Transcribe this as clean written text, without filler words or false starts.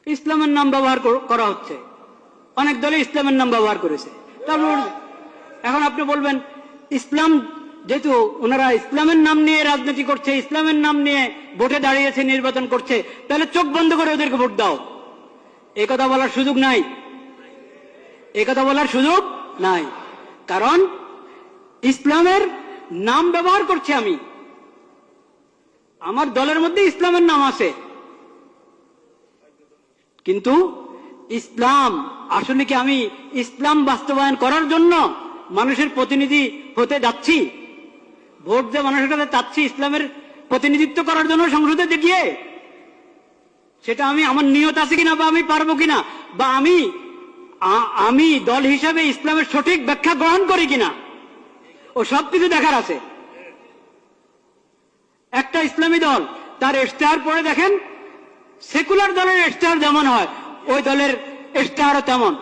ইসলামের নাম ব্যবহার করা হচ্ছে, অনেক দলে ইসলামের নাম ব্যবহার করেছে। তারপর এখন আপনি বলবেন ইসলাম, যেহেতু ওনারা ইসলামের নাম নিয়ে রাজনীতি করছে, ইসলামের নাম নিয়ে ভোটে দাঁড়িয়েছে, নির্বাচন করছে, তাহলে চোখ বন্ধ করে ওদেরকে ভোট দাও। এই কথা বলার সুযোগ নাই, এই কথা বলার সুযোগ নাই। কারণ ইসলামের নাম ব্যবহার করছি আমি, আমার দলের মধ্যে ইসলামের নাম আছে, কিন্তু ইসলাম আসলে কি আমি ইসলাম বাস্তবায়ন করার জন্য মানুষের প্রতিনিধি হতে যাচ্ছি? ভোট যে মানুষের কাছে চাচ্ছি ইসলামের প্রতিনিধিত্ব করার জন্য সংসদে গিয়ে, সেটা আমি আমার নিয়ত আছে কিনা, বা আমি পারবো কিনা, বা আমি দল হিসাবে ইসলামের সঠিক ব্যাখ্যা গ্রহণ করি কিনা, ও সবকিছু দেখার আছে। একটা ইসলামী দল তার ইশতেহার পড়ে দেখেন, সেকুলার দলের ইশতেহার যেমন হয় ওই দলের ইশতেহারও তেমন।